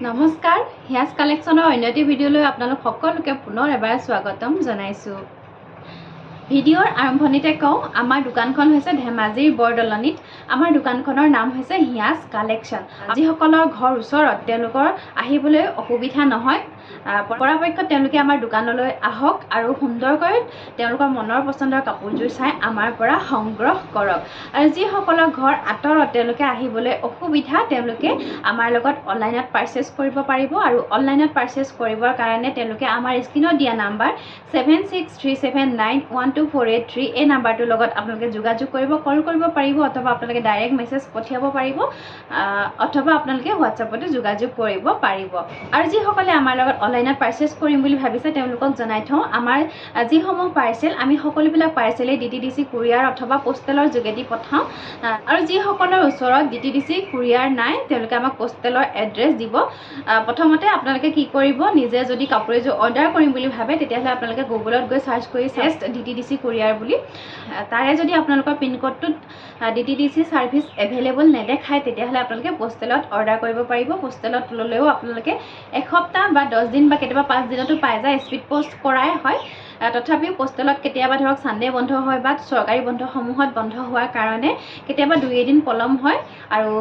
নমস্কাৰ হিয়াজ কালেকশ্যনৰ অন্য এটি ভিডিঅ'লৈ আপোনালোক সকলোকে পুনৰ এবাৰ স্বাগতম জনাইছোঁ। ভিডিঅ'ৰ আৰম্ভণিতে কওঁ, আমাৰ দোকানখন হৈছে ধেমাজিৰ বৰদলনিত। আমাৰ দোকানখনৰ নাম হৈছে হিয়াজ কালেকশ্যন। যিসকলৰ ঘৰ ওচৰত তেওঁলোকৰ আহিবলৈ অসুবিধা নহয়, পৰাপক্ষত তেওঁলোকে আমাৰ দোকানলৈ আহক আৰু সুন্দৰকৈ তেওঁলোকৰ মনৰ পচন্দৰ কাপোৰযোৰ চাই আমাৰ পৰা সংগ্ৰহ কৰক। আৰু যিসকলৰ ঘৰ আঁতৰত তেওঁলোকে আহিবলৈ অসুবিধা, তেওঁলোকে আমাৰ লগত অনলাইনত পাৰ্চেছ কৰিব পাৰিব। আৰু অনলাইনত পাৰ্চেছ কৰিবৰ কাৰণে তেওঁলোকে আমাৰ স্ক্ৰীনত দিয়া নাম্বাৰ 7637912483 এই নাম্বাৰটোৰ লগত আপোনালোকে যোগাযোগ কৰিব, কল কৰিব পাৰিব, অথবা আপোনালোকে ডাইৰেক্ট মেছেজ পঠিয়াব পাৰিব, অথবা আপোনালোকে হোৱাটছআপতো যোগাযোগ কৰিব পাৰিব। আৰু যিসকলে আমাৰ লগত অনলাইনত পাৰ্চেছ কৰিম বুলি ভাবিছে তেওঁলোকক জনাই থওঁ, আমাৰ যিসমূহ পাৰ্চেল আমি সকলোবিলাক পাৰ্চেলেই DTDC কুৰিয়াৰ অথবা পোষ্টেলৰ যোগেদি পঠাওঁ। আৰু যিসকলৰ ওচৰত DTDC কুৰিয়াৰ নাই তেওঁলোকে আমাক পোষ্টেলৰ এড্ৰেছ দিব। প্ৰথমতে আপোনালোকে কি কৰিব, নিজে যদি কাপোৰ এযোৰ অৰ্ডাৰ কৰিম বুলি ভাবে তেতিয়াহ'লে আপোনালোকে গুগলত গৈ চাৰ্চ কৰি টেষ্ট DTDC কুৰিয়াৰ বুলি, তাৰে যদি আপোনালোকৰ পিনক'ডটোত DTDC ছাৰ্ভিচ এভেইলেবল নেদেখায় তেতিয়াহ'লে আপোনালোকে পোষ্টেলত অৰ্ডাৰ কৰিব পাৰিব। পোষ্টেলত ল'লেও আপোনালোকে এসপ্তাহ বা 10 দিন বা কেতিয়াবা 5 দিনতো পাই যায়, স্পীড পোষ্ট কৰাই হয়। তথাপিও পোষ্টেলত কেতিয়াবা ধৰক ছানডে বন্ধ হয় বা চৰকাৰী বন্ধসমূহত বন্ধ হোৱাৰ কাৰণে কেতিয়াবা 2 এদিন পলম হয়, আৰু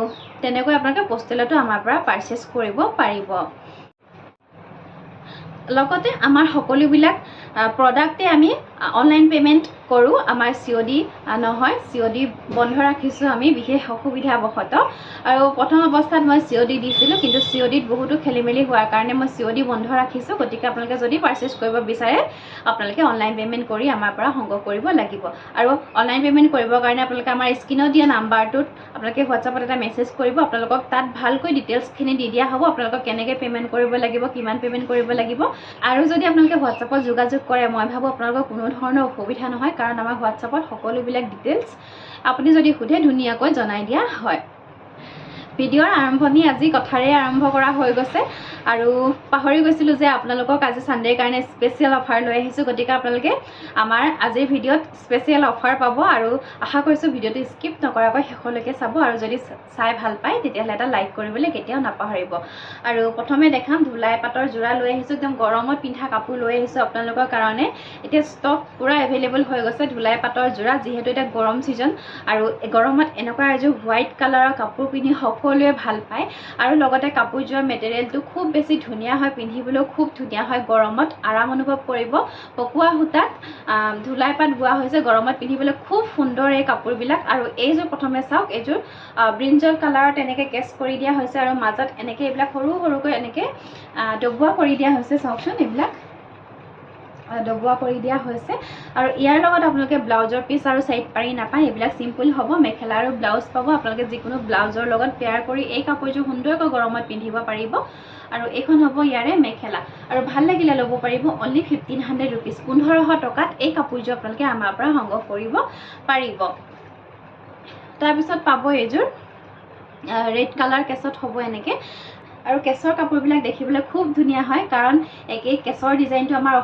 তেনেকৈ আপোনালোকে পোষ্টেলতো আমাৰ পৰা পাৰ্চেছ কৰিব পাৰিব। লগতে আমাৰ সকলোবিলাক প্ৰডাক্টে আমি অনলাইন পে'মেণ্ট কৰোঁ। আমাৰ COD নহয়, COD বন্ধ ৰাখিছোঁ আমি বিশেষ অসুবিধাবশতঃ। আৰু প্ৰথম অৱস্থাত মই COD দিছিলোঁ, কিন্তু CODত বহুতো খেলি মেলি হোৱাৰ কাৰণে মই COD বন্ধ ৰাখিছোঁ। গতিকে আপোনালোকে যদি পাৰ্চেছ কৰিব বিচাৰে আপোনালোকে অনলাইন পে'মেণ্ট কৰি আমাৰ পৰা সংগ্ৰহ কৰিব লাগিব। আৰু অনলাইন পে'মেণ্ট কৰিবৰ কাৰণে আপোনালোকে আমাৰ স্ক্ৰীনত দিয়া নাম্বাৰটোত আপোনালোকে হোৱাটছআপত এটা মেছেজ কৰিব। আপোনালোকক তাত ভালকৈ ডিটেইলছখিনি দি দিয়া হ'ব, আপোনালোকক কেনেকৈ পে'মেণ্ট কৰিব লাগিব, কিমান পে'মেণ্ট কৰিব লাগিব। আৰু যদি আপোনালোকে হোৱাটছআপত যোগাযোগ কৰে, মই ভাবোঁ আপোনালোকৰ কোনো ধৰণৰ অসুবিধা নহয়, কাৰণ আমাৰ হোৱাটছআপত সকলোবিলাক ডিটেইলছ আপুনি যদি সোধে ধুনীয়াকৈ জনাই দিয়া হয়। ভিডিঅ'ৰ আৰম্ভণি আজি কথাৰে আৰম্ভ কৰা হৈ গৈছে, আৰু পাহৰি গৈছিলোঁ যে আপোনালোকক আজি ছানডেৰ কাৰণে স্পেচিয়েল অফাৰ লৈ আহিছোঁ। গতিকে আপোনালোকে আমাৰ আজিৰ ভিডিঅ'ত স্পেচিয়েল অফাৰ পাব, আৰু আশা কৰিছোঁ ভিডিঅ'টো স্কিপ নকৰাকৈ শেষলৈকে চাব। আৰু যদি চাই ভাল পায় তেতিয়াহ'লে এটা লাইক কৰিবলৈ কেতিয়াও নাপাহৰিব। আৰু প্ৰথমে দেখাম ধুলাই পাটৰ যোৰা লৈ আহিছোঁ, একদম গৰমত পিন্ধা কাপোৰ লৈ আহিছোঁ আপোনালোকৰ কাৰণে। এতিয়া ষ্টক পূৰা এভেইলেবল হৈ গৈছে ধুলাই পাটৰ যোৰা, যিহেতু এতিয়া গৰম ছিজন, আৰু গৰমত এনেকুৱা এযোৰ হোৱাইট কালাৰৰ কাপোৰ পিন্ধি সকলোৱে ভাল পায়। আৰু লগতে কাপোৰযোৰৰ মেটেৰিয়েলটো খুব বেছি ধুনীয়া হয়, পিন্ধিবলৈও খুব ধুনীয়া হয়, গৰমত আৰাম অনুভৱ কৰিব। পকোৱা সূতাত ধুলাই পাট বোৱা হৈছে, গৰমত পিন্ধিবলৈ খুব সুন্দৰ এই কাপোৰবিলাক। আৰু এইযোৰ প্ৰথমে চাওক, এইযোৰ ব্ৰিঞ্জল কালাৰত এনেকৈ কেচ কৰি দিয়া হৈছে, আৰু মাজত এনেকৈ এইবিলাক সৰু সৰুকৈ এনেকৈ ডবোৱা কৰি দিয়া হৈছে। চাওকচোন, এইবিলাক ডবোৱা কৰি দিয়া হৈছে। আৰু ইয়াৰ লগত আপোনালোকে ব্লাউজৰ পিচ আৰু ছাইড পাৰি নাপায়, এইবিলাক চিম্পল হ'ব। মেখেলা আৰু ব্লাউজ পাব, আপোনালোকে যিকোনো ব্লাউজৰ লগত পেয়াৰ কৰি এই কাপোৰযোৰ সুন্দৰকৈ গৰমত পিন্ধিব পাৰিব। আৰু এইখন হ'ব ইয়াৰে মেখেলা, আৰু ভাল লাগিলে ল'ব পাৰিব। অনলি 1500 ৰুপিজ, 1500 টকাত এই কাপোৰযোৰ আপোনালোকে আমাৰ পৰা সংগ্ৰহ কৰিব পাৰিব। তাৰপিছত পাব এইযোৰ ৰেড কালাৰ কেছত হ'ব এনেকৈ। আৰু কেছৰ কাপোৰবিলাক দেখিবলৈ খুব ধুনীয়া হয়, কাৰণ এই কেছৰ ডিজাইনটো আমাৰ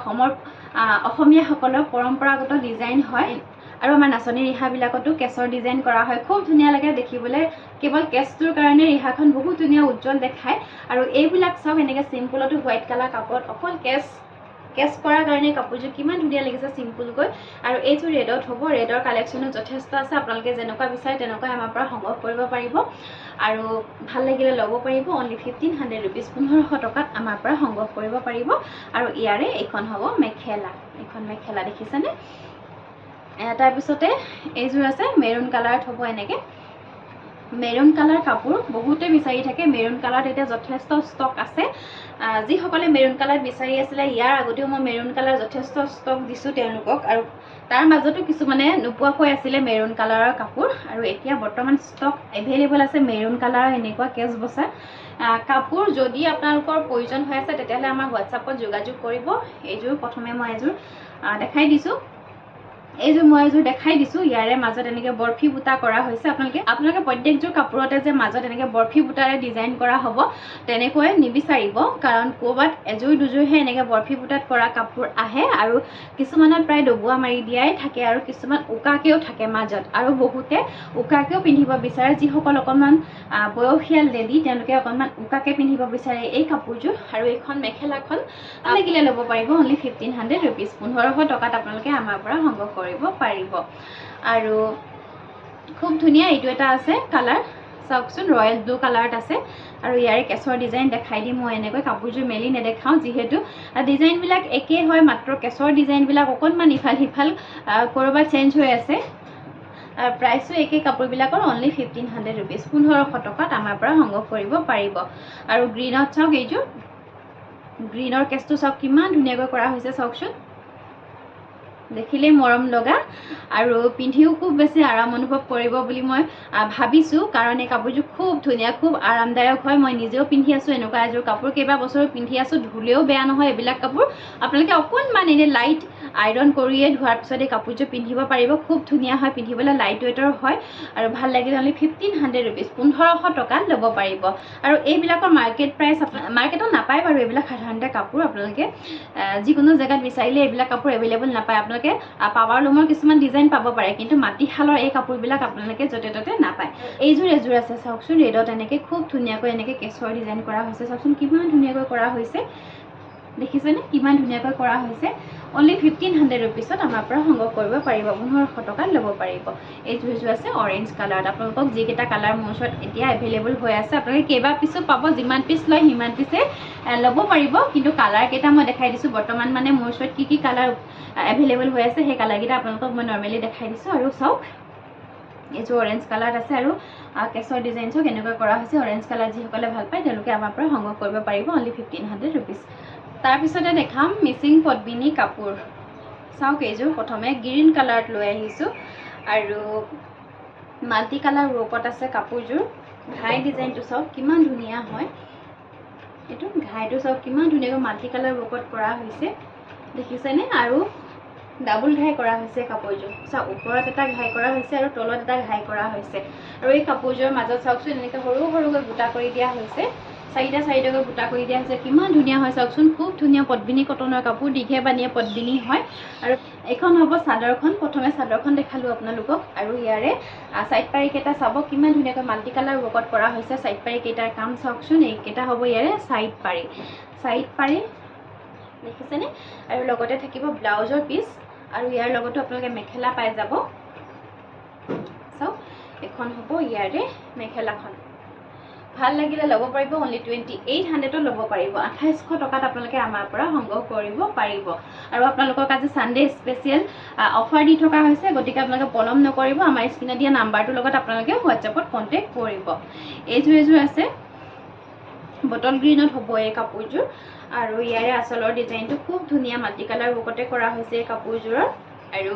অসমীয়াসকলৰ পৰম্পৰাগত ডিজাইন হয়। আৰু আমাৰ নাচনী ৰিহাবিলাকতো কেছৰ ডিজাইন কৰা হয়, খুব ধুনীয়া লাগে দেখিবলৈ। কেৱল কেছটোৰ কাৰণে ৰিহাখন বহুত ধুনীয়া উজ্জ্বল দেখায়। আৰু এইবিলাক চাওক, এনেকৈ চিম্পুলতো হোৱাইট কালাৰ কাপোৰত অকল কেছ কৰাৰ কাৰণে কাপোৰযোৰ কিমান ধুনীয়া লাগিছে চিম্পুলকৈ। আৰু এইযোৰ ৰেডত হ'ব, ৰেডৰ কালেকশ্যনো যথেষ্ট আছে, আপোনালোকে যেনেকুৱা বিচাৰে তেনেকুৱাই আমাৰ পৰা সংগ্ৰহ কৰিব পাৰিব। আৰু ভাল লাগিলে ল'ব পাৰিব। অনলি 1500 ৰুপিজ, 1500 টকাত আমাৰ পৰা সংগ্ৰহ কৰিব পাৰিব। আৰু ইয়াৰে এইখন হ'ব মেখেলা, এইখন মেখেলা দেখিছেনে। তাৰপিছতে এইযোৰ আছে মেৰুন কালাৰত হ'ব এনেকৈ। মেৰুন কালাৰ কাপোৰ বহুতে বিচাৰি থাকে, মেৰুন কালাৰত এতিয়া যথেষ্ট ষ্টক আছে। যিসকলে মেৰুন কালাৰ বিচাৰি আছিলে, ইয়াৰ আগতেও মই মেৰুন কালাৰ যথেষ্ট ষ্টক দিছোঁ তেওঁলোকক, আৰু তাৰ মাজতো কিছুমানে নোপোৱাকৈ আছিলে মেৰুন কালাৰৰ কাপোৰ। আৰু এতিয়া বৰ্তমান ষ্টক এভেইলেবল আছে মেৰুন কালাৰৰ এনেকুৱা কেছ বচা কাপোৰ। যদি আপোনালোকৰ প্ৰয়োজন হৈ আছে তেতিয়াহ'লে আমাৰ হোৱাটছআপত যোগাযোগ কৰিব। এইযোৰ প্ৰথমে মই এযোৰ দেখাই দিছোঁ, এই যে মই এযোৰ দেখাই দিছো ইয়াৰে মাজত এনেকে বৰফি বুটা কৰা হৈছে আপোনালোকে প্ৰত্যেকযোৰ কাপোৰতে যে মাজত এনেকে বৰফি বুটাৰে ডিজাইন কৰা হ'ব তেনেকৈ নিবিচাৰিব কাৰণ ক'বাত এযোৰ দুযোৰহে এনেকে বৰফি বুটাত কৰা কাপোৰ আহে আৰু কিছুমানত প্ৰায় ডবুৱা মাৰি দিয়াই থাকে আৰু কিছুমান উকাকেও থাকে মাজত আৰু বহুতে উকাকেও পিন্ধিব বিচাৰে যিসকল অকণমান বয়সীয়াল লেডি তেওঁলোকে অকণমান উকাকে পিন্ধিব বিচাৰে এই কাপোৰযোৰ আৰু এইখন মেখেলাখন লাগিলে ল'ব পাৰিব অনলি 1500 ৰুপিজ 1500 টকাত আপোনালোকে আমাৰ পৰা সংগ্ৰহ কৰিব পাৰিব আৰু খুব ধুনীয়া এইটো এটা আছে কালাৰ চাওকচোন ৰয়েল ব্লু কালাৰত আছে আৰু ইয়াৰে কেছৰ ডিজাইন দেখাই দিম মই এনেকৈ কাপোৰযোৰ মেলি নেদেখাওঁ যিহেতু ডিজাইনবিলাক একেই হয় মাত্ৰ কেছৰ ডিজাইনবিলাক অকণমান ইফাল সিফাল ক'ৰবাত চেঞ্জ হৈ আছে প্ৰাইচো একে কাপোৰবিলাকৰ অনলি 1500 ৰুপিজ 1500 টকাত আমাৰ পৰা সংগ্ৰহ কৰিব পাৰিব আৰু গ্ৰীণত চাওক এইযোৰ গ্ৰীণৰ কেছটো চাওক কিমান ধুনীয়াকৈ কৰা হৈছে চাওকচোন দেখিলে মৰম লগা আৰু পিন্ধিও খুব বেছি আৰাম অনুভৱ কৰিব বুলি মই ভাবিছো কাৰণ এই কাপোৰযোৰ খুব ধুনীয়া খুব আৰামদায়ক হয় মই নিজেও পিন্ধি আছো এনেকুৱা এযোৰ কাপোৰ কেইবা বছৰ পিন্ধি আছো ধুলেও বেয়া নহয় এইবিলাক কাপোৰ আপোনালোকে অকণমান এনে লাইট আইৰণ কৰিয়ে ধোৱাৰ পিছত এই কাপোৰযোৰ পিন্ধিব পাৰিব খুব ধুনীয়া হয় পিন্ধিবলৈ লাইট ৱেটৰ হয় আৰু ভাল লাগিলে অনলি 1500 ৰুপিজ 1500 টকাত ল'ব পাৰিব আৰু এইবিলাকৰ মাৰ্কেট প্ৰাইচ মাৰ্কেটত নাপায় বাৰু এইবিলাক সাধাৰণতে কাপোৰ আপোনালোকে যিকোনো জেগাত বিচাৰিলে এইবিলাক কাপোৰ এভেইলেবল নাপায় আপোনালোকে পাৱাৰ লুমৰ কিছুমান ডিজাইন পাব পাৰে কিন্তু মাটিশালৰ এই কাপোৰবিলাক আপোনালোকে য'তে ত'তে নাপায় এইযোৰ এযোৰ আছে চাওকচোন ৰেডত এনেকৈ খুব ধুনীয়াকৈ এনেকৈ কেছৰ ডিজাইন কৰা হৈছে চাওকচোন কিমান ধুনীয়াকৈ কৰা হৈছে দেখিছেনে কিমান ধুনীয়াকৈ কৰা হৈছে অনলি 1500 ৰুপিজত আমাৰ পৰা সংগ্ৰহ কৰিব পাৰিব 1500 টকাত ল'ব পাৰিব এইযোৰ আছে অৰেঞ্জ কালাৰত আপোনালোকক যিকেইটা কালাৰ মোৰ ওচৰত এতিয়া এভেইলেবল হৈ আছে আপোনালোকে কেইবা পিছো পাব যিমান পিছ লয় সিমান পিছে ল'ব পাৰিব কিন্তু কালাৰ কেইটা মই দেখাই দিছোঁ বৰ্তমান মানে মোৰ ওচৰত কি কালাৰ এভেইলেবল হৈ আছে সেই কালাৰকেইটা আপোনালোকক মই নৰ্মেলি দেখাই দিছোঁ আৰু চাওক এইযোৰ অৰেঞ্জ কালাৰত আছে আৰু কেছৰ ডিজাইন চাওক এনেকৈ কৰা হৈছে অৰেঞ্জ কালাৰ যিসকলে ভাল পায় তেওঁলোকে আমাৰ পৰা সংগ্ৰহ কৰিব পাৰিব অনলি 1500 ৰুপিজ তাৰপিছতে দেখাম মিচিং পদ্মিনী কাপোৰ চাওক এইযোৰ প্ৰথমে গ্ৰীণ কালাৰত লৈ আহিছোঁ আৰু মাল্টি কালাৰ ৱৰ্কত আছে কাপোৰযোৰ ঘাই ডিজাইনটো চাওক কিমান ধুনীয়া হয় এইটো ঘাইটো চাওক কিমান ধুনীয়াকৈ মাল্টি কালাৰ ৱৰ্কত কৰা হৈছে দেখিছেনে আৰু ডাবল ঘাই কৰা হৈছে কাপোৰযোৰ চাওক ওপৰত এটা ঘাই কৰা হৈছে আৰু তলত এটা ঘাই কৰা হৈছে আৰু এই কাপোৰযোৰৰ মাজত চাওকচোন এনেকৈ সৰু সৰুকৈ বুটা কৰি দিয়া হৈছে চাৰিটা চাৰিটাকৈ বুটা কৰি দিয়া হৈছে কিমান ধুনীয়া হয় চাওকচোন খুব ধুনীয়া পদ্মিনী কটনৰ কাপোৰ দীঘে বানিয়ে পদ্মিনী হয় আৰু এইখন হ'ব চাদৰখন প্ৰথমে চাদৰখন দেখালোঁ আপোনালোকক আৰু ইয়াৰে চাইড পাৰিকেইটা চাব কিমান ধুনীয়াকৈ মাল্টি কালাৰ ৱৰ্কত কৰা হৈছে চাইড পাৰিকেইটাৰ কাম চাওকচোন এইকেইটা হ'ব ইয়াৰে চাইড পাৰি দেখিছেনে আৰু লগতে থাকিব ব্লাউজৰ পিচ আৰু ইয়াৰ লগতো আপোনালোকে মেখেলা পাই যাব চাওক এখন হ'ব ইয়াৰে মেখেলাখন ভাল লাগিলে ল'ব পাৰিব অনলি 2800ত ল'ব পাৰিব 2800 টকাত আপোনালোকে আমাৰ পৰা সংগ্ৰহ কৰিব পাৰিব আৰু আপোনালোকক আজি সানডে স্পেচিয়েল অফাৰ দি থকা হৈছে গতিকে আপোনালোকে পলম নকৰিব আমাৰ স্ক্ৰীনত দিয়া নাম্বাৰটোৰ লগত আপোনালোকে হোৱাটছএপত কণ্টেক্ট কৰিব এইযোৰ আছে বটল গ্ৰীণত হ'ব এই কাপোৰযোৰ আৰু ইয়াৰে আচলৰ ডিজাইনটো খুব ধুনীয়া মাল্টি কালাৰ ৱৰ্কতে কৰা হৈছে এই কাপোৰযোৰৰ আৰু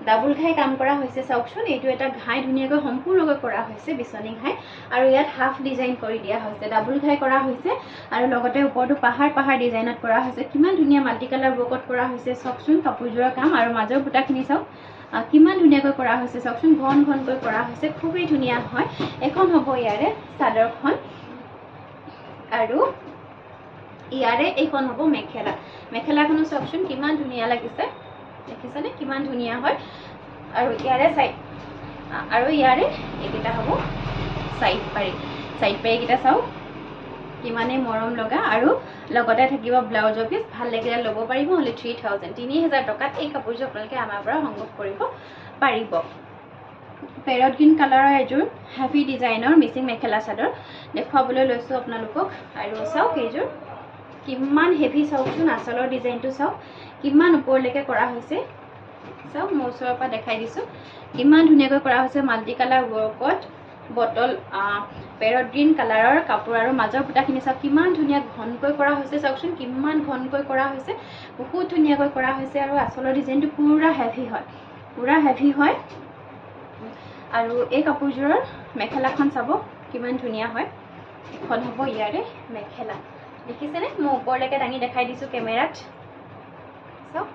ডাবল ঘাই কাম কৰা হৈছে চাওকচোন এইটো এটা ঘাই ধুনীয়াকৈ সম্পূৰ্ণকৈ কৰা হৈছে বিচনী ঘাই আৰু ইয়াত হাফ ডিজাইন কৰি দিয়া হৈছে ডাবল ঘাই কৰা হৈছে আৰু লগতে ওপৰটো পাহাৰ ডিজাইনত কৰা হৈছে কিমান ধুনীয়া মাল্টি কালাৰ ৱৰ্কত কৰা হৈছে চাওকচোন কাপোৰযোৰৰ কাম আৰু মাজৰ বুটাখিনি চাওক কিমান ধুনীয়াকৈ কৰা হৈছে চাওকচোন ঘনকৈ কৰা হৈছে খুবেই ধুনীয়া হয় এখন হ'ব ইয়াৰে চাদৰখন আৰু ইয়াৰে এইখন হ'ব মেখেলাখনো চাওকচোন কিমান ধুনীয়া লাগিছে দেখিছেনে কিমান ধুনীয়া হয় আৰু ইয়াৰে এইকেইটা হ'ব সাইড পাৰিকেইটা চাওক কিমানে মৰম লগা আৰু লগতে থাকিব ব্লাউজৰ পিচ ভাল লাগিলে ল'ব পাৰিব অনলি 3000 টকাত এই কাপোৰযোৰ আপোনালোকে আমাৰ পৰা সংগ্ৰহ কৰিব পাৰিব পেৰট গ্ৰীণ কালাৰৰ এযোৰ হেভি ডিজাইনৰ মিচিং মেখেলা চাদৰ দেখুৱাবলৈ লৈছোঁ আপোনালোকক আৰু চাওক এইযোৰ কিমান হেভি চাওকচোন আঁচলৰ ডিজাইনটো চাওক কিমান ওপৰলৈকে কৰা হৈছে চাওক মোৰ ওচৰৰ পৰা দেখাই দিছোঁ কিমান ধুনীয়াকৈ কৰা হৈছে মাল্টি কালাৰ ৱৰ্কত বটল পেৰট গ্ৰীণ কালাৰৰ কাপোৰ আৰু মাজৰ বুটাখিনি চাওক কিমান ধুনীয়া ঘনকৈ কৰা হৈছে চাওকচোন কিমান ঘনকৈ কৰা হৈছে বহুত ধুনীয়াকৈ কৰা হৈছে আৰু আঁচলৰ ডিজাইনটো পুৰা হেভি হয় আৰু এই কাপোৰযোৰৰ মেখেলাখন চাব কিমান ধুনীয়া হয় এখন হ'ব ইয়াৰে মেখেলা দেখিছেনে মই ওপৰলৈকে দাঙি দেখাই দিছোঁ কেমেৰাত চাওক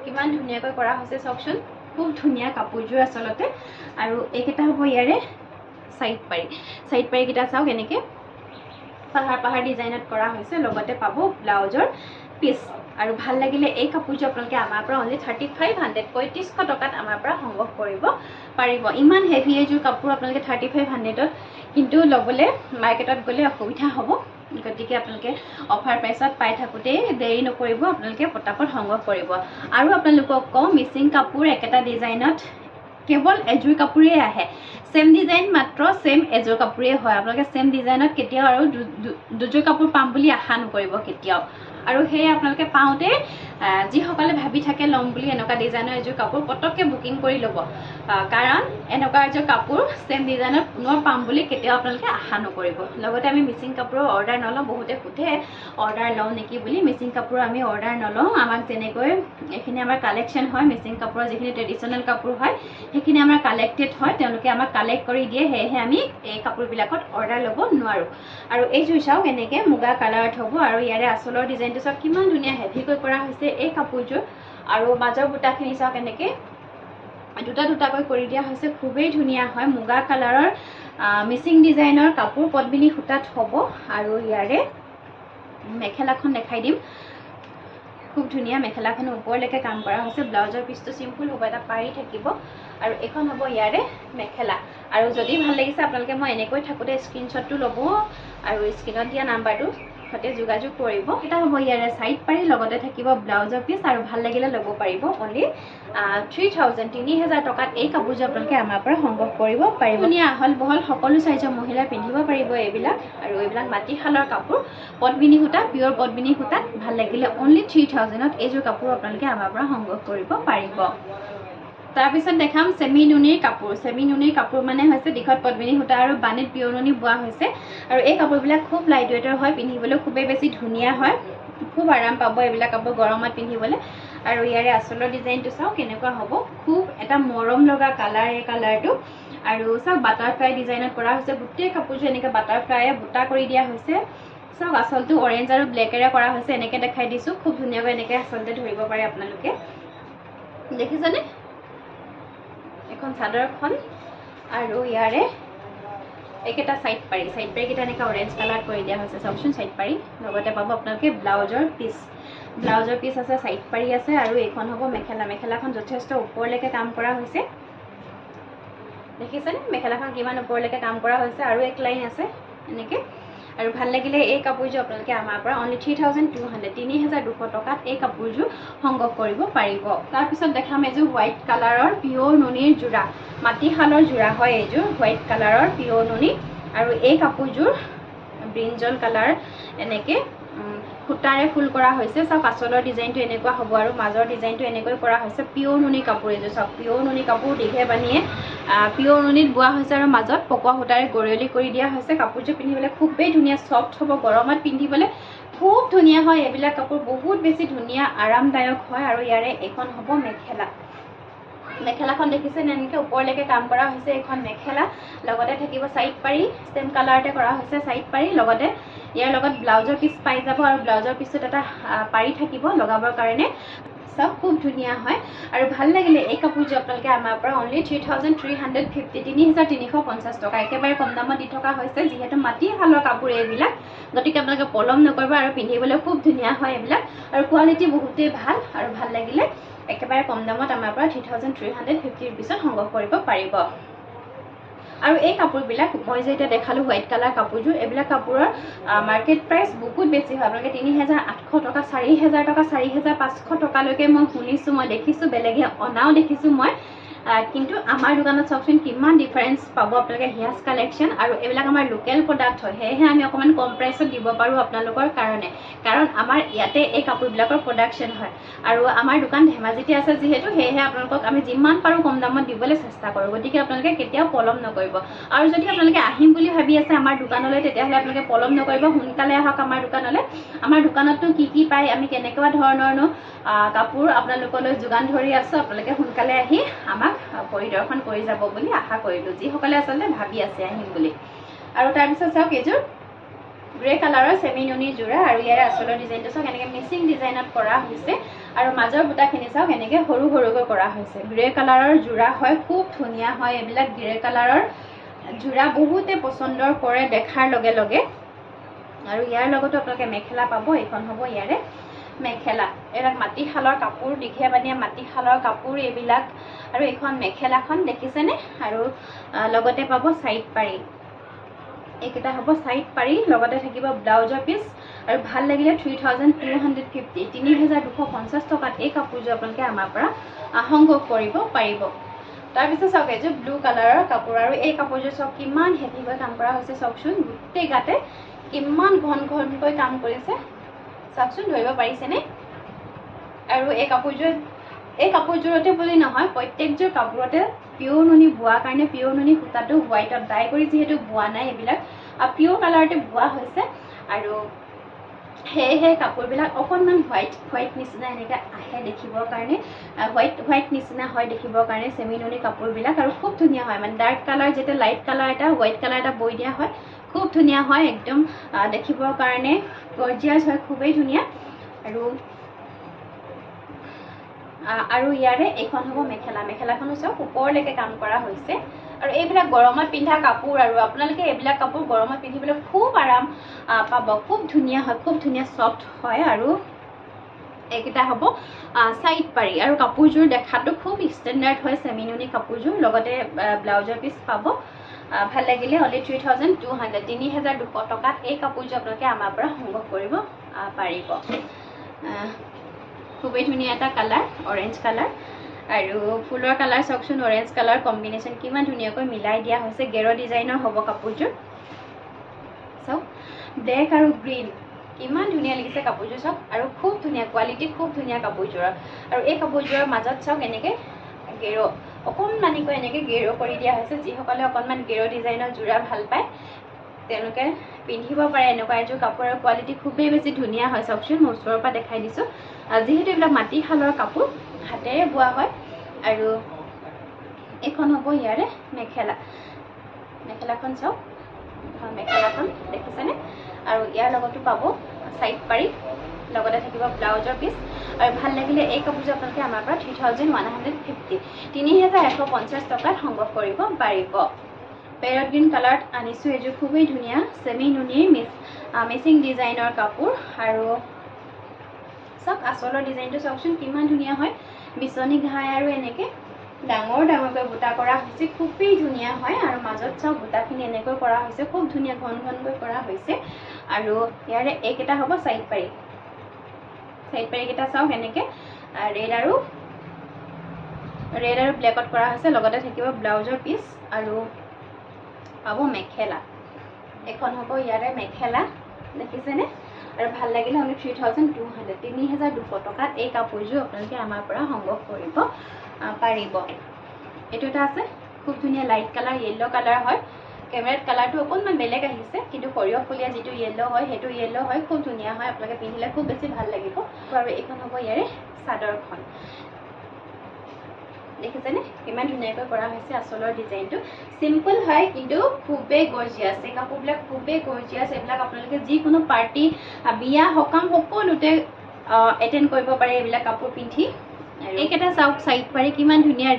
কিমান ধুনীয়াকৈ কৰা হৈছে চাওকচোন খুব ধুনীয়া কাপোৰযোৰ আচলতে আৰু এইকেইটা হ'ব ইয়াৰে সাইড পাৰি কেইটা চাওক এনেকে পাহাৰ ডিজাইনত কৰা হৈছে লগতে পাব ব্লাউজৰ পিস আৰু ভাল লাগিলে এই কাপোৰযোৰ আপোনালোকে আমাৰ পৰা অনলি 3500 3500 টকাত আমাৰ পৰা সংগ্ৰহ কৰিব পাৰিব ইমান হেভি এযোৰ কাপোৰ আপোনালোকে 3500ত কিন্তু লবলে মাৰ্কেটত গলে অসুবিধা হ'ব গতিকে আপোনালোকে অফাৰ প্ৰাইসত পাই থাকোতে দেৰি নকৰিব আপোনালোকে পটাপট সংগ্ৰহ কৰিব আৰু আপোনালোকক কওঁ মিচিং কাপোৰ একেটা ডিজাইনত কেৱল এযোৰ কাপোৰে আহে সেম ডিজাইন মাত্ৰ সেম এযোৰ কাপোৰে হয় আপোনালোকে সেম ডিজাইনত কেতিয়াও আৰু দুযোৰ কাপোৰ পাম বুলি আশা নকৰিব কেতিয়াও আৰু হে আপোনালোকে পাওঁতে যি সকলে ভাবি থাকে লম বুলি এনেকা ডিজাইনৰ এযোৰ কাপোৰ পটককে বুকিং কৰি লব কাৰণ এনেকা এযোৰ কাপোৰ সেম ডিজাইনত পুনৰ পাম বুলি কেতিয়াও আপোনালোকে আশা নকৰিব লগতে আমি মিচিং কাপোৰৰ অৰ্ডাৰ নলওঁ বহুতে খুঁটে অৰ্ডাৰ লওঁ নেকি বুলি মিচিং কাপোৰ আমি অৰ্ডাৰ নলওঁ আমাক যেনেকৈ এখিনি আমাৰ কালেকচন হয় মিচিং কাপোৰৰ যিখিনি ট্ৰেডিশনাল কাপোৰ হয় সেইখিনি আমাৰ কালেক্টেড হয় তেওঁলোকে আমাক কালেক্ট কৰি দিয়ে হেহে আমি এই কাপোৰবিলাকত অৰ্ডাৰ ল'ব নোৱাৰো আৰু এই জুই চাওক এনেকে মুগা কালাৰত হ'ব আৰু ইয়াৰে আচলৰ ডিজাইনটো চাওক কিমান ধুনীয়া হেভিকৈ কৰা হৈছে এই কাপোৰযোৰ আৰু মাজৰ বুটাখিনি চাওক এনেকে দুটাকৈ কৰি দিয়া হৈছে খুবেই ধুনীয়া হয় মুগা কালাৰৰ মিচিং ডিজাইনৰ কাপোৰ পদ্মিনী সুতাত হ'ব আৰু ইয়াৰে মেখেলাখন দেখাই দিম খুব ধুনীয়া মেখেলাখন ওপৰলৈকে কাম কৰা হৈছে ব্লাউজৰ পিছটো সিম্পল হ'ব এটা পাৰি থাকিব আৰু এখন হ'ব ইয়াৰে মেখেলা আৰু যদি ভাল লাগিছে আপোনালোকে মই এনেকৈ থাকোতে স্ক্ৰিনশ্বটটো ল'ব আৰু স্ক্ৰিনত দিয়া নাম্বাৰটো সতে যোগাযোগ কৰিব এটা হ'ব ইয়াৰে সাইড পাৰি লগতে থাকিব ব্লাউজৰ পিস আৰু ভাল লাগিলে ল'ব পাৰিব অনলি 3000 টকাত এই কাপোৰযোৰ আপোনালোকে আমাৰ পৰা সংগ্ৰহ কৰিব পাৰিব ধুনীয়া আহল বহল সকলো সাইজৰ মহিলাই পিন্ধিব পাৰিব এইবিলাক আৰু এইবিলাক মাটিশালৰ কাপোৰ পদ্মিনী সূতা পিয়ৰ পদ্মিনী সূতাত ভাল লাগিলে অনলি 3000ত এইযোৰ কাপোৰ আপোনালোকে আমাৰ পৰা সংগ্ৰহ কৰিব পাৰিব তাৰপিছত দেখাম সেমি নুনিৰ কাপোৰ মানে হৈছে দিখত পদ্মিনী সূতা আৰু বানিত পিয়ৰ নুনি বোৱা হৈছে আৰু এই কাপোৰবিলাক খুব লাইট ওয়েটৰ হয় পিন্ধিবলৈ খুবেই বেছি ধুনীয়া হয় খুব আৰাম পাব এইবিলাক কাপোৰ গৰমত পিন্ধিবলৈ আৰু ইয়াৰে আচলৰ ডিজাইনটো চাওক কেনেকুৱা হ'ব খুব এটা মৰম লগা কালাৰ এই কালাৰটো আৰু চাওক বাটাৰফ্লাই ডিজাইনত কৰা হৈছে গোটেই কাপোৰযোৰ এনেকৈ বাটাৰফ্লাইয়ে বুটা কৰি দিয়া হৈছে চাওক আচলটো অৰেঞ্জ আৰু ব্লেকেৰে কৰা হৈছে এনেকৈ দেখাই দিছোঁ খুব ধুনীয়াকৈ এনেকৈ আচলতে ধৰিব পাৰে আপোনালোকে দেখিছেনে এখন চাদৰখন আৰু ইয়াৰে একেটা সাইড পাৰি কেটা এনেকা অৰেঞ্জ কালাৰ কৰি দিয়া হৈছে চাওকচোন সাইড পাৰি লগতে পাব আপোনালোকে ব্লাউজৰ পিস আছে সাইড পাৰি আছে আৰু এইখন হ'ব মেখেলাখন যথেষ্ট ওপৰলৈকে কাম কৰা হৈছে দেখিছেনে মেখেলাখন কিমান ওপৰলৈকে কাম কৰা হৈছে আৰু এক লাইন আছে এনেকে আৰু ভাল লাগিলে এই কাপোৰযোৰ আপোনালোকে আমাৰ পৰা অনলি 3200 টকাত এই কাপোৰযোৰ সংগ্ৰহ কৰিব পাৰিব তাৰ পিছত দেখাম এযোৰ হোৱাইট কালাৰৰ পিয়ৰ নুনিৰ জোৰা মাটিশালৰ জোৰা হয় এইযোৰ হোৱাইট কালাৰৰ পিয়ৰ নুনি আৰু এই কাপোৰযোৰ ব্ৰিঞ্জল কালাৰ এনেকে খুটাৰে ফুল কৰা হৈছে সব আচলৰ ডিজাইনটো এনেকুৱা হ'ব আৰু মাজৰ ডিজাইনটো এনেকৈ কৰা হৈছে পিয়ৰ নুনি কাপোৰ এযোৰ সব পিয়ৰ নুনি কাপোৰ দীঘে বানিয়ে পিয়ৰ নুনিত বোৱা হৈছে আৰু মাজত পকোৱা সূতাৰে গৰিয়লি কৰি দিয়া হৈছে কাপোৰযোৰ পিন্ধিবলৈ খুবেই ধুনীয়া সফ্ট হ'ব গৰমত পিন্ধিবলৈ খুব ধুনীয়া হয় এইবিলাক কাপোৰ বহুত বেছি ধুনীয়া আৰামদায়ক হয় আৰু ইয়াৰে এখন হ'ব মেখেলাখন দেখিছে এনেকৈ ওপৰলৈকে কাম কৰা হৈছে এখন মেখেলা লগতে থাকিব সাইড পাৰি সেম কালাৰতে কৰা হৈছে সাইড পাৰি লগতে ইয়াৰ লগত ব্লাউজৰ পিস পাই যাব আৰু ব্লাউজৰ পিছত এটা পাৰি থাকিব লগাবৰ কাৰণে সব খুব ধুনীয়া হয় আৰু ভাল লাগিলে এই কাপোৰযোৰ আপোনালোকে আমাৰ পৰা অনলি 3350 3350 টকা একেবাৰে কম দামত দি থকা হৈছে যিহেতু মাটিশালৰ কাপোৰ এইবিলাক গতিকে আপোনালোকে পলম নকৰিব আৰু পিন্ধিবলৈ খুব ধুনীয়া হয় এইবিলাক আৰু কোৱালিটি বহুতেই ভাল আৰু ভাল লাগিলে একেবাৰে কম দামত আমাৰ পৰা 3350 रुपीसত সংগ্ৰহ কৰিব পাৰিব আৰু এই কাপোৰবিলাক মই যে এতিয়া দেখালো হোৱাইট কালাৰ কাপোৰযোৰ এইবিলাক কাপোৰৰ মাৰ্কেট প্ৰাইস বহুত বেছি হয় আপোনালোকে 3800 টকা 4000 টকা 4500 টকালৈকে মই শুনিছো মই দেখিছো বেলেগে অনাও দেখিছো মই কিন্তু আমাৰ দোকানত চাওকচোন কিমান ডিফাৰেন্স পাব আপোনালোকে হিয়াজ কালেকশন আৰু এইবিলাক আমাৰ লোকেল প্ৰডাক্ট হয় হেহে আমি অকমান কম প্ৰাইসত দিব পাৰো আপোনালোকৰ কাৰণে কাৰণ আমাৰ ইয়াতে এই কাপোৰবিলাকৰ প্ৰডাকশন হয় আৰু আমাৰ দোকান ধেমাজিতে আছে যেহেতু হেহে আপোনালোকক আমি যিমান পাৰো কম দামত দিবলৈ চেষ্টা কৰো গতিকে আপোনালোকে কেতিয়াও পলম নকৰিব আৰু যদি আপোনালোকে আহিম বুলি ভাবি আছে আমাৰ দোকানলৈ তেতিয়াহলে আপোনালোকে পলম নকৰিব সোনকালে আহক আমাৰ দোকানলৈ আমাৰ দোকানতটো কি পায় আমি কেনেকুৱা ধৰণৰ কাপোৰ আপোনালোকলৈ যোগান ধৰি আছো আপোনালোকে সোনকালে আহি আমাক পৰিদৰ্শন কৰি যাব বুলি আশা কৰিলো যি সকলে আচলতে ভাবি আছে আহিম বুলি আৰু তাৰ পিছত চাওক এযোৰ গ্ৰে কালাৰৰ সেমি নুনি জোৰা আৰু ইয়াৰে আচলৰ ডিজাইনটো চাওক এনেকৈ মিচিং ডিজাইনত কৰা হৈছে আৰু মাজৰ বুটাখিনি চাওক এনেকৈ সৰু সৰুকৈ কৰা হৈছে গ্ৰে কালাৰৰ জোৰা হয় খুব ধুনীয়া হয় এইবিলাক গ্ৰে কালাৰৰ জোৰা বহুতে পচন্দৰ কৰে দেখাৰ লগে লগে আৰু ইয়াৰ লগতো আপোনালোকে মেখেলা পাব এইখন হ'ব ইয়াৰে মেখেলা এৰা মাটিশালৰ কাপোৰ দীঘিয়া বানিয়া মাটিশালৰ কাপোৰ এইবিলাক আৰু এইখন মেখেলাখন দেখিছেনে আৰু লগতে পাব সাইড পাৰি এইকেইটা হ'ব সাইড পাৰি লগতে থাকিব ব্লাউজৰ পিস আৰু ভাল লাগিলে 3250 3250 টকাত এই কাপোৰযোৰ আপোনালোকে আমাৰ পৰা সংগ্ৰহ কৰিব পাৰিব তাৰ পিছত চাওক এই যে ব্লু কালাৰৰ কাপোৰ আৰু এই কাপোৰযোৰ চাওক কিমান হেভিকৈ কাম কৰা হৈছে চাওকচোন গোটেই গাতে কিমান ঘনকৈ কাম কৰিছে চাওকচোন ধৰিব পাৰিছেনে আৰু এই কাপোৰযোৰতে বুলি নহয় প্ৰত্যেকযোৰ কাপোৰতে পিওৰ নুনি বোৱা কাৰণে পিওৰ নুনি সূতাটো হোৱাইটত ডাই কৰি যিহেতু বোৱা নাই এইবিলাক পিওৰ কালাৰতে বোৱা হৈছে আৰু সেয়েহে কাপোৰবিলাক অকণমান হোৱাইট নিচিনা এনেকৈ আহে দেখিবৰ কাৰণে হোৱাইট নিচিনা হয় দেখিবৰ কাৰণে চেমি নুনি কাপোৰবিলাক আৰু খুব ধুনীয়া হয় মানে ডাৰ্ক কালাৰ যেতিয়া লাইট কালাৰ এটা হোৱাইট কালাৰ এটা বৈ দিয়া হয় খুব ধুনীয়া হয় একদম দেখিবৰ কাৰণে গৰ্জিয়াছ হয় খুবেই ধুনীয়া আৰু ইয়াৰে এইখন হ'ব মেখেলাখনো চাওক ওপৰলৈকে কাম কৰা হৈছে আৰু এইবিলাক গৰমত পিন্ধা কাপোৰ আৰু আপোনালোকে এইবিলাক কাপোৰ গৰমত পিন্ধিবলৈ খুব আৰাম পাব খুব ধুনীয়া হয় খুব ধুনীয়া সফ্ট হয় আৰু এইকেইটা হ'ব সাইড পাৰি আৰু কাপোৰযোৰ দেখাটো খুব ষ্টেণ্ডাৰ্ড হয় চেমি নুনি কাপোৰযোৰ লগতে ব্লাউজৰ পিস পাব ভাল লাগিলে অনলি 3200 টকাত এই কাপোৰযোৰ আপোনালোকে আমাৰ পৰা সংগ্ৰহ কৰিব পাৰিব খুবেই ধুনীয়া এটা কালাৰ অৰেঞ্জ কালাৰ আৰু ফুলৰ কালাৰ চাওকচোন অৰেঞ্জ কালাৰ কম্বিনেশ্যন কিমান ধুনীয়াকৈ মিলাই দিয়া হৈছে গেৰ ডিজাইনৰ হ'ব কাপোৰযোৰ চাওক ব্লেক আৰু গ্ৰীণ কিমান ধুনীয়া লাগিছে কাপোৰযোৰ চাওক আৰু খুব ধুনীয়া কোৱালিটি খুব ধুনীয়া কাপোৰযোৰৰ আৰু এই কাপোৰযোৰৰ মাজত চাওক এনেকৈ গেৰ অকণমানিকৈ এনেকৈ গেৰ কৰি দিয়া হৈছে যিসকলে অকণমান গেৰ ডিজাইনৰ জোৰা ভাল পায় তেওঁলোকে পিন্ধিব পাৰে এনেকুৱা এযোৰ কাপোৰৰ কোৱালিটি খুবেই বেছি ধুনীয়া হয় চাওকচোন মই ওচৰৰ পৰা দেখাই দিছোঁ যিহেতু এইবিলাক মাটিশালৰ কাপোৰ হাতেৰে বোৱা হয় আৰু এইখন হ'ব ইয়াৰে মেখেলাখন চাওক মেখেলাখন দেখিছেনে আৰু ইয়াৰ লগতো পাব সাইড পাৰি লগতে থাকিব ব্লাউজৰ পিস আৰু ভাল লাগিলে এই কাপোৰযোৰ আপোনালোকে আমাৰ পৰা 3150 টকাত সংগ্ৰহ কৰিব পাৰিব পেৰট গ্ৰীণ কালাৰত আনিছোঁ এযোৰ খুবেই ধুনীয়া চেমি নুনিৰ মিচিং ডিজাইনৰ কাপোৰ আৰু চাওক আচলৰ ডিজাইনটো চাওকচোন কিমান ধুনীয়া হয় বিচনী ঘাই আৰু এনেকৈ ডাঙৰকৈ বুটা কৰা হৈছে খুবেই ধুনীয়া হয় আৰু মাজত চাওক বুটাখিনি এনেকৈ কৰা হৈছে খুব ধুনীয়া ঘনকৈ কৰা হৈছে আৰু ইয়াৰে এইকেইটা হ'ব সাইড পাৰিকেইটা চাওক এনেকৈ ৰেড আৰু ব্লেকত কৰা হৈছে লগতে থাকিব ব্লাউজৰ পিস আৰু পাব মেখেলা এখন হ'ব ইয়াৰে মেখেলা দেখিছেনে আৰু ভাল লাগিলে অনলি 3200 টকাত এই কাপোৰযোৰ আপোনালোকে আমাৰ পৰা সংগ্ৰহ কৰিব পাৰিব এইটো এটা আছে খুব ধুনীয়া লাইট কালাৰ য়েল্লো কালাৰ হয় কেমেৰাত কালাৰটো অকণমান বেলেগ আহিছে কিন্তু সৰিয়হ ফুলীয়া যিটো য়েল্লো হয় সেইটো য়েল্লো হয় খুব ধুনীয়া হয় আপোনালোকে পিন্ধিলে খুব বেছি ভাল লাগিব আৰু এইখন হ'ব ইয়াৰে চাদৰখন দেখিছেনে কিমান ধুনীয়াকৈ কৰা হৈছে আচলৰ ডিজাইনটো সিম্পল হয় কিন্তু খুবেই গৰ্জিয়াছ এই কাপোৰবিলাক খুবেই গৰ্জিয়াছ এইবিলাক আপোনালোকে যিকোনো পাৰ্টি বিয়া সকাম সকলোতে এটেণ্ড কৰিব পাৰে এইবিলাক কাপোৰ পিন্ধি এইকেইটা চাওক সাইড পাৰি কিমান ধুনীয়া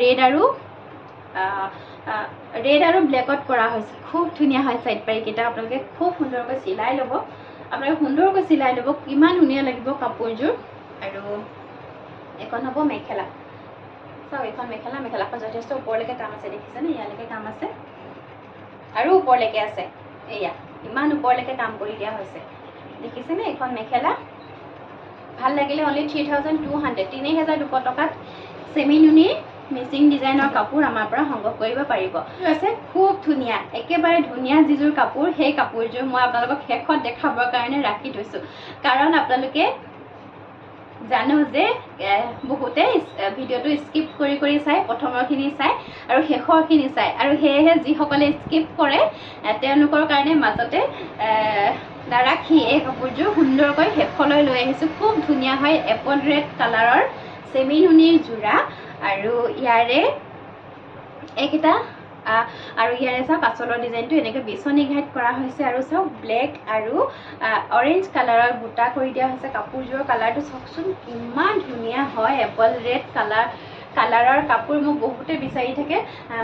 ৰেড আৰু ব্লেকত কৰা হৈছে খুব ধুনীয়া হয় সাইড পাৰিকেইটা আপোনালোকে খুব সুন্দৰকৈ চিলাই ল'ব কিমান ধুনীয়া লাগিব কাপোৰযোৰ আৰু এখন হ'ব মেখেলা চাওক এইখন মেখেলাখন যথেষ্ট ওপৰলৈকে কাম আছে দেখিছেনে ইয়ালৈকে কাম আছে আৰু ওপৰলৈকে আছে এয়া ইমান ওপৰলৈকে কাম কৰি দিয়া হৈছে দেখিছেনে এইখন মেখেলা ভাল লাগিলে অনলি 3200 টকাত চেমি নুনিৰ মিচিং ডিজাইনৰ কাপোৰ আমাৰ পৰা সংগ্ৰহ কৰিব পাৰিব আছে খুব ধুনীয়া একেবাৰে ধুনীয়া যিযোৰ কাপোৰ সেই কাপোৰযোৰ মই আপোনালোকক শেষত দেখাবৰ কাৰণে ৰাখি থৈছোঁ কাৰণ আপোনালোকে জানো যে বহুতে ভিডিঅ'টো স্কিপ কৰি চাই প্ৰথমৰখিনি চাই আৰু শেষৰখিনি চাই আৰু সেয়েহে যিসকলে স্কিপ কৰে তেওঁলোকৰ কাৰণে মাজতে নাৰাখি এই কাপোৰযোৰ সুন্দৰকৈ শেষলৈ লৈ আহিছোঁ খুব ধুনীয়া হয় এপল ৰেড কালাৰৰ চেমি নুনিৰ জোৰা আৰু ইয়াৰে এইকেইটা আৰু ইয়াৰে চাওক আঁচলৰ ডিজাইনটো এনেকৈ বিচনী ঘাইত কৰা হৈছে আৰু চাওক ব্লেক আৰু অৰেঞ্জ কালাৰৰ বুটা কৰি দিয়া হৈছে কাপোৰযোৰৰ কালাৰটো চাওকচোন কিমান ধুনীয়া হয় এপল ৰেড কালাৰৰ কাপোৰ মোক বহুতে বিচাৰি থাকে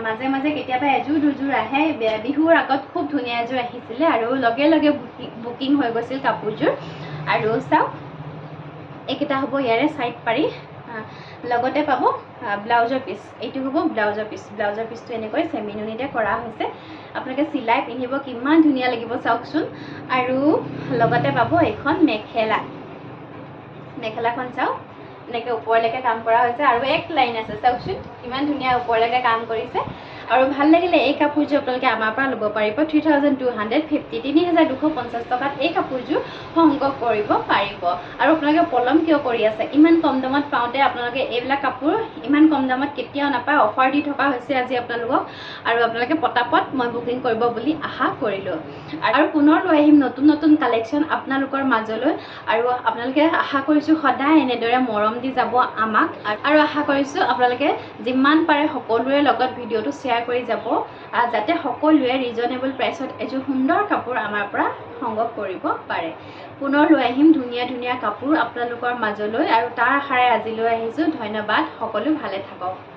মাজে মাজে কেতিয়াবা এযোৰ দুযোৰ আহে বিহুৰ আগত খুব ধুনীয়া এযোৰ আহিছিলে আৰু লগে লগে বুকিং হৈ গৈছিল কাপোৰযোৰ আৰু চাওক এইকেইটা হ'ব ইয়াৰে চাইড পাৰি লগতে পাব ব্লাউজৰ পিচ এইটো হ'ব ব্লাউজৰ পিচটো এনেকৈ চেমিনুনিতে কৰা হৈছে আপোনালোকে চিলাই পিন্ধিব কিমান ধুনীয়া লাগিব চাওকচোন আৰু লগতে পাব এইখন মেখেলাখন চাওক এনেকৈ ওপৰলৈকে কাম কৰা হৈছে আৰু এক লাইন আছে চাওকচোন কিমান ধুনীয়া ওপৰলৈকে কাম কৰিছে আৰু ভাল লাগিলে এই কাপোৰযোৰ আপোনালোকে আমাৰ পৰা ল'ব পাৰিব 3250 3250 টকাত এই কাপোৰযোৰ সংগ্ৰহ কৰিব পাৰিব আৰু আপোনালোকে পলম কিয় কৰি আছে ইমান কম দামত পাওঁতে আপোনালোকে এইবিলাক কাপোৰ ইমান কম দামত কেতিয়াও নাপায় অফাৰ দি থকা হৈছে আজি আপোনালোকক আৰু আপোনালোকে পটাপট মই বুকিং কৰিব বুলি আশা কৰিলোঁ আৰু পুনৰ লৈ আহিম নতুন নতুন কালেকশ্যন আপোনালোকৰ মাজলৈ আৰু আপোনালোকে আশা কৰিছোঁ সদায় এনেদৰে মৰম দি যাব আমাক আৰু আশা কৰিছোঁ আপোনালোকে যিমান পাৰে সকলোৰে লগত ভিডিঅ'টো শ্বেয়াৰ কৰি যাব যাতে সকলোৱে ৰিজনেবল প্ৰাইচত এযোৰ সুন্দৰ কাপোৰ আমাৰ পৰা সংগ্ৰহ কৰিব পাৰে পুনৰ লৈ আহিম ধুনীয়া ধুনীয়া কাপোৰ আপোনালোকৰ মাজলৈ আৰু তাৰ আশাৰে আজিলৈ আহিছোঁ ধন্যবাদ সকলো ভালে থাকক